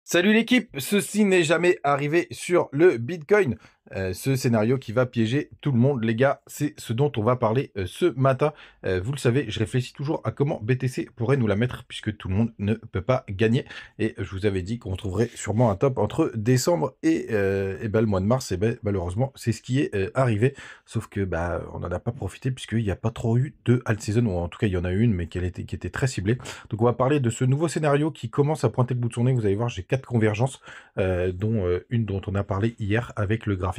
Salut l'équipe, ceci n'est jamais arrivé sur le Bitcoin. Ce scénario qui va piéger tout le monde, les gars, c'est ce dont on va parler ce matin. Vous le savez, je réfléchis toujours à comment BTC pourrait nous la mettre puisque tout le monde ne peut pas gagner. Et je vous avais dit qu'on trouverait sûrement un top entre décembre et ben, le mois de mars. Et ben, malheureusement, c'est ce qui est arrivé. Sauf que bah, on n'en a pas profité puisqu'il n'y a pas trop eu de alt season, ou en tout cas il y en a eu une, mais qui était très ciblée. Donc on va parler de ce nouveau scénario qui commence à pointer le bout de son nez. Vous allez voir, j'ai 4 convergences, dont une dont on a parlé hier avec le graphique.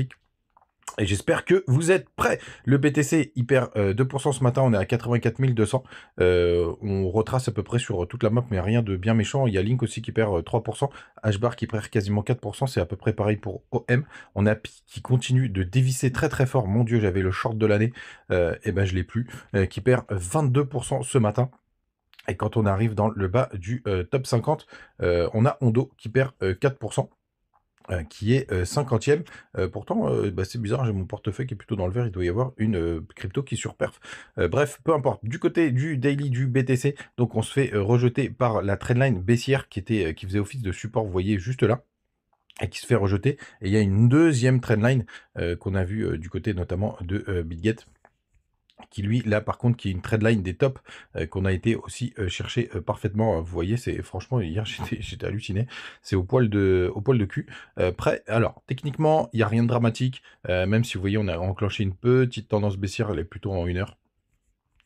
Et j'espère que vous êtes prêts. Le BTC, il perd 2% ce matin, on est à 84 200. On retrace à peu près sur toute la map, mais rien de bien méchant. Il y a Link aussi qui perd 3%. HBAR qui perd quasiment 4%, c'est à peu près pareil pour OM. On a Pi qui continue de dévisser très très fort. Mon Dieu, j'avais le short de l'année, et ben je l'ai plus. Qui perd 22% ce matin. Et quand on arrive dans le bas du top 50, on a Ondo qui perd 4%. Qui est 50e. Pourtant, bah, c'est bizarre, j'ai mon portefeuille qui est plutôt dans le vert, il doit y avoir une crypto qui surperf. Bref, peu importe. Du côté du daily du BTC, donc on se fait rejeter par la trendline baissière qui faisait office de support, vous voyez juste là, et qui se fait rejeter. Et il y a une deuxième trendline qu'on a vu du côté notamment de Bitget, qui lui, là par contre, qui est une trendline des tops, qu'on a été aussi chercher parfaitement. Vous voyez, c'est franchement, hier j'étais halluciné, c'est au poil de cul. Prêt, alors techniquement, il n'y a rien de dramatique, même si vous voyez, on a enclenché une petite tendance baissière, elle est plutôt en 1 heure.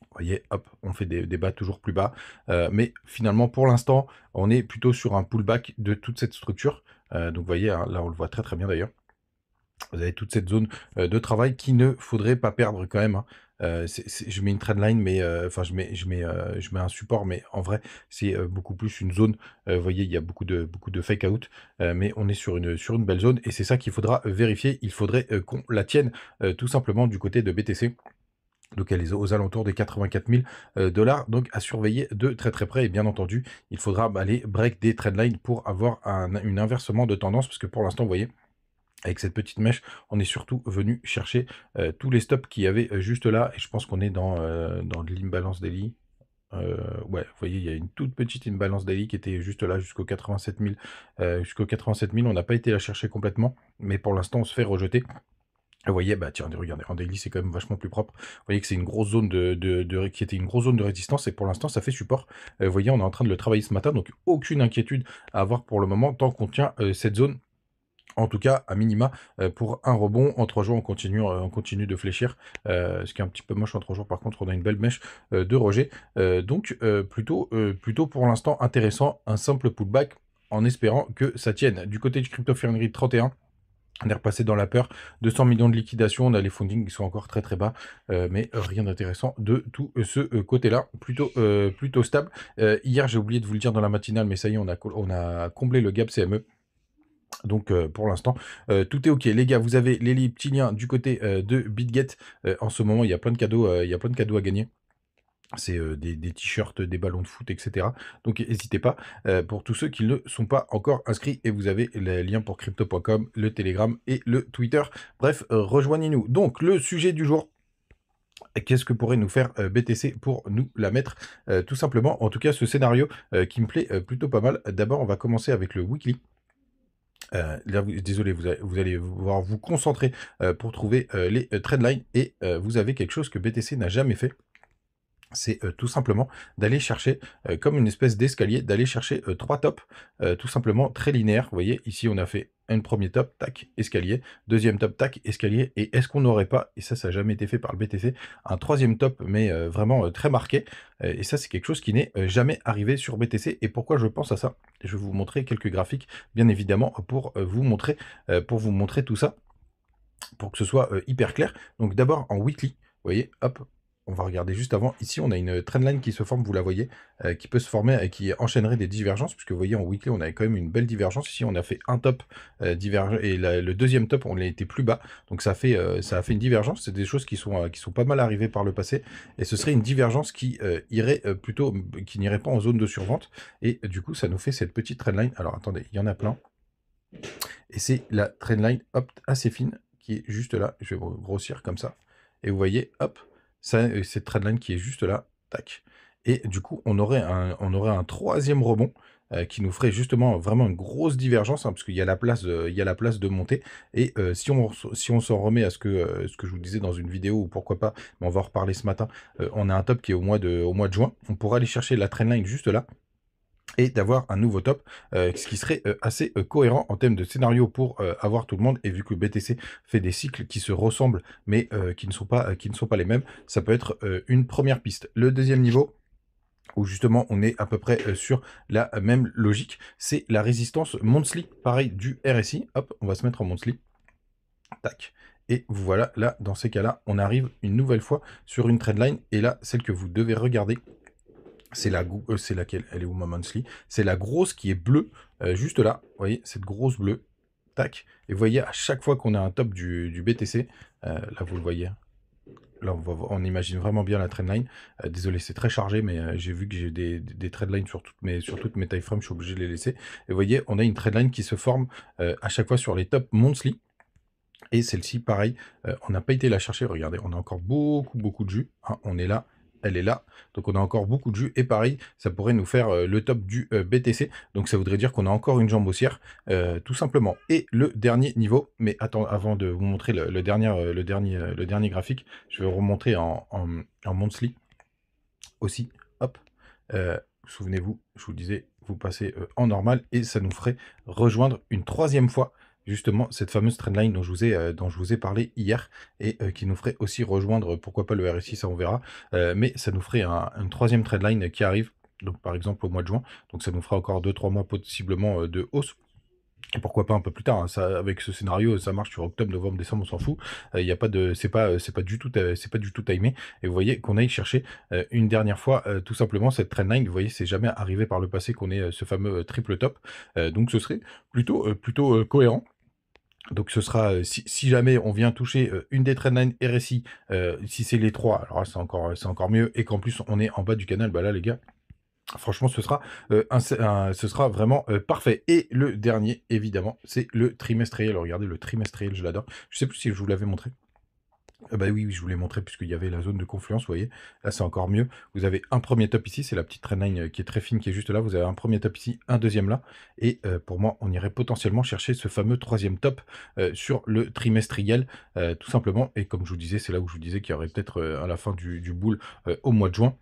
Vous voyez, hop, on fait des bas toujours plus bas. Mais finalement, pour l'instant, on est plutôt sur un pullback de toute cette structure. Donc vous voyez, hein, là on le voit très très bien d'ailleurs. Vous avez toute cette zone de travail qu'il ne faudrait pas perdre quand même, hein. Je mets une trendline, mais enfin je mets un support, mais en vrai c'est beaucoup plus une zone. Vous voyez, il y a beaucoup de fake out, mais on est sur une belle zone et c'est ça qu'il faudra vérifier. Il faudrait qu'on la tienne tout simplement du côté de BTC. Donc elle est aux alentours des 84 000 dollars, donc à surveiller de très très près. Et bien entendu, il faudra aller break des trendlines pour avoir un inversement de tendance, parce que pour l'instant, vous voyez, avec cette petite mèche, on est surtout venu chercher tous les stops qu'il y avait juste là. Et je pense qu'on est dans de l'imbalance daily. Ouais, vous voyez, il y a une toute petite imbalance daily qui était juste là jusqu'aux 87 000. Jusqu'aux 87 000, on n'a pas été la chercher complètement. Mais pour l'instant, on se fait rejeter. Vous voyez, bah tiens, regardez, en daily, c'est quand même vachement plus propre. Vous voyez que c'est une grosse zone qui était une grosse zone de résistance, et pour l'instant, ça fait support. Vous voyez, on est en train de le travailler ce matin, donc aucune inquiétude à avoir pour le moment, tant qu'on tient cette zone. En tout cas, à minima, pour un rebond. En 3 jours, on continue de fléchir. Ce qui est un petit peu moche en 3 jours. Par contre, on a une belle mèche de rejet. Donc, plutôt pour l'instant intéressant. Un simple pullback en espérant que ça tienne. Du côté du crypto-fernerie 31, on est repassé dans la peur. 200 millions de liquidation. On a les fundings qui sont encore très très bas. Mais rien d'intéressant de tout ce côté-là. Plutôt stable. Hier, j'ai oublié de vous le dire dans la matinale, mais ça y est, on a comblé le gap CME. Donc pour l'instant, tout est OK. Les gars, vous avez les petits liens du côté de Bitget. En ce moment, il y a plein de cadeaux, il y a plein de cadeaux à gagner. C'est des t-shirts, des ballons de foot, etc. Donc n'hésitez pas, pour tous ceux qui ne sont pas encore inscrits. Et vous avez les liens pour crypto.com, le Telegram et le Twitter. Bref, rejoignez-nous. Donc le sujet du jour. Qu'est-ce que pourrait nous faire BTC pour nous la mettre tout simplement. En tout cas, ce scénario qui me plaît plutôt pas mal. D'abord, on va commencer avec le weekly. Là, désolé, vous allez devoir vous concentrer pour trouver les trendlines, et vous avez quelque chose que BTC n'a jamais fait. C'est tout simplement d'aller chercher, comme une espèce d'escalier, d'aller chercher 3 tops, tout simplement très linéaires. Vous voyez, ici, on a fait un premier top, tac, escalier, deuxième top, tac, escalier. Et est-ce qu'on n'aurait pas, et ça n'a jamais été fait par le BTC, un troisième top, mais vraiment très marqué. Et ça, c'est quelque chose qui n'est jamais arrivé sur BTC. Et pourquoi je pense à ça? Je vais vous montrer quelques graphiques, bien évidemment, pour vous montrer tout ça, pour que ce soit hyper clair. Donc d'abord en weekly, vous voyez, hop, on va regarder juste avant. Ici, on a une trendline qui se forme, vous la voyez, qui peut se former et qui enchaînerait des divergences, puisque vous voyez, en weekly, on avait quand même une belle divergence. Ici, on a fait un top divergent, et le deuxième top, on l'a été plus bas. Donc ça a fait une divergence. C'est des choses qui sont pas mal arrivées par le passé. Et ce serait une divergence qui irait plutôt, qui n'irait pas en zone de survente. Et du coup, ça nous fait cette petite trendline. Alors attendez, il y en a plein. Et c'est la trendline, hop, assez fine, qui est juste là. Je vais grossir comme ça. Et vous voyez, hop, ça, cette trendline qui est juste là, tac. Et du coup, on aurait un troisième rebond qui nous ferait justement vraiment une grosse divergence, hein, parce qu'il y a la place, il y a la place de monter. Et si on s'en remet à ce que je vous disais dans une vidéo, ou pourquoi pas, mais on va en reparler ce matin, on a un top qui est au mois de juin. On pourra aller chercher la trendline juste là et d'avoir un nouveau top, ce qui serait assez cohérent en termes de scénario pour avoir tout le monde. Et vu que BTC fait des cycles qui se ressemblent, mais qui ne sont pas les mêmes, ça peut être une première piste. Le deuxième niveau, où justement on est à peu près sur la même logique, c'est la résistance monthly, pareil, du RSI. Hop, on va se mettre en monthly. Tac. Et voilà, là, dans ces cas-là, on arrive une nouvelle fois sur une trendline. Et là, celle que vous devez regarder, c'est laquelle? Elle est où, ma monthly? C'est la grosse qui est bleue, juste là. Vous voyez, cette grosse bleue. Tac. Et vous voyez, à chaque fois qu'on a un top du BTC, là, vous le voyez. Là, on imagine vraiment bien la trendline. Désolé, c'est très chargé, mais j'ai vu que j'ai des trendlines sur toutes mes time frames. Je suis obligé de les laisser. Et vous voyez, on a une trendline qui se forme à chaque fois sur les tops monthly. Et celle-ci, pareil, on n'a pas été la chercher. Regardez, on a encore beaucoup de jus. Hein, on est là, elle est là. Donc on a encore beaucoup de jus. Et pareil, ça pourrait nous faire le top du BTC. Donc ça voudrait dire qu'on a encore une jambe haussière, tout simplement. Et le dernier niveau, mais attends, avant de vous montrer le dernier graphique, je vais vous remontrer en monthly aussi. Hop. Souvenez-vous, je vous disais, vous passez en normal et ça nous ferait rejoindre une troisième fois justement cette fameuse trendline dont je vous ai parlé hier, et qui nous ferait aussi rejoindre, pourquoi pas le RSI, ça on verra, mais ça nous ferait une troisième trendline qui arrive, donc par exemple au mois de juin, donc ça nous fera encore 2-3 mois possiblement de hausse. Et pourquoi pas un peu plus tard, hein. Ça, avec ce scénario, ça marche sur octobre, novembre, décembre, on s'en fout. Il y a pas de, c'est pas du tout timé. Et vous voyez qu'on aille chercher une dernière fois, tout simplement cette trendline. Vous voyez, c'est jamais arrivé par le passé qu'on ait ce fameux triple top. Donc ce serait plutôt cohérent. Donc ce sera, si jamais on vient toucher une des trendlines RSI, si c'est les trois, alors là, c'est encore mieux, et qu'en plus on est en bas du canal, bah là les gars, franchement, ce sera vraiment parfait. Et le dernier, évidemment, c'est le trimestriel. Regardez, le trimestriel, je l'adore. Je sais plus si je vous l'avais montré. Bah oui, je vous l'ai montré puisqu'il y avait la zone de confluence, vous voyez. Là, c'est encore mieux. Vous avez un premier top ici, c'est la petite trendline qui est très fine, qui est juste là. Vous avez un premier top ici, un deuxième là. Et pour moi, on irait potentiellement chercher ce fameux troisième top sur le trimestriel, tout simplement. Et comme je vous disais, c'est là où je vous disais qu'il y aurait peut-être à la fin du bull au mois de juin,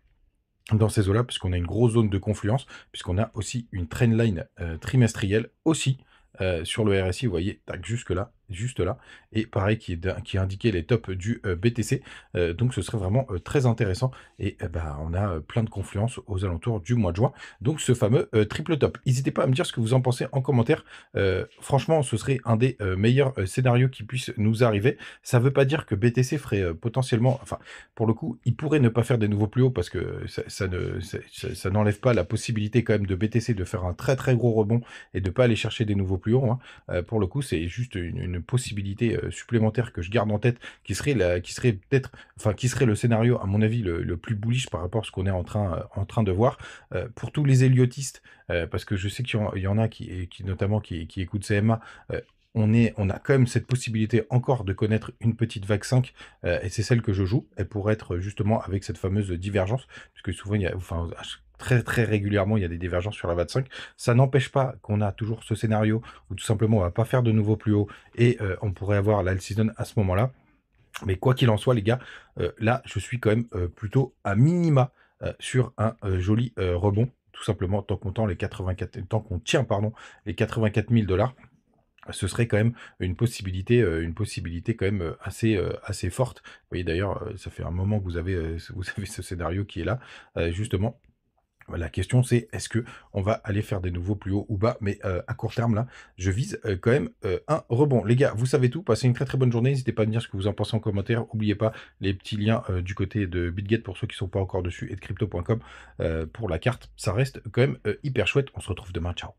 dans ces eaux-là, puisqu'on a une grosse zone de confluence, puisqu'on a aussi une trendline trimestrielle aussi sur le RSI, vous voyez, tac, juste là, et pareil qui est indiqué les tops du BTC, donc ce serait vraiment très intéressant, et bah, on a plein de confluence aux alentours du mois de juin, donc ce fameux triple top. N'hésitez pas à me dire ce que vous en pensez en commentaire. Franchement, ce serait un des meilleurs scénarios qui puissent nous arriver. Ça ne veut pas dire que BTC ferait potentiellement, enfin, pour le coup, il pourrait ne pas faire des nouveaux plus hauts, parce que ça n'enlève pas la possibilité quand même de BTC de faire un très gros rebond et de ne pas aller chercher des nouveaux plus hauts, hein. Pour le coup, c'est juste une possibilité supplémentaire que je garde en tête, qui serait peut-être, enfin, qui serait le scénario, à mon avis, le plus bullish par rapport à ce qu'on est en train de voir. Pour tous les héliotistes, parce que je sais qu'il y en a qui notamment qui écoutent CMA, on a quand même cette possibilité encore de connaître une petite vague 5, et c'est celle que je joue. Elle pourrait être justement avec cette fameuse divergence, puisque souvent, très régulièrement, il y a des divergences sur la vague 5. Ça n'empêche pas qu'on a toujours ce scénario où tout simplement on va pas faire de nouveau plus haut, et on pourrait avoir l'alt season à ce moment-là. Mais quoi qu'il en soit, les gars, là, je suis quand même plutôt à minima sur un joli rebond, tout simplement, tant qu'on tient les 84 000 $. Ce serait quand même une possibilité quand même assez forte. Vous voyez d'ailleurs, ça fait un moment que vous avez ce scénario qui est là, justement. La question c'est, est-ce que on va aller faire des nouveaux plus hauts ou bas? Mais à court terme là, je vise quand même un rebond. Les gars, vous savez tout, passez une très bonne journée. N'hésitez pas à me dire ce que vous en pensez en commentaire. N'oubliez pas les petits liens du côté de BitGet pour ceux qui ne sont pas encore dessus, et de crypto.com pour la carte. Ça reste quand même hyper chouette. On se retrouve demain, ciao.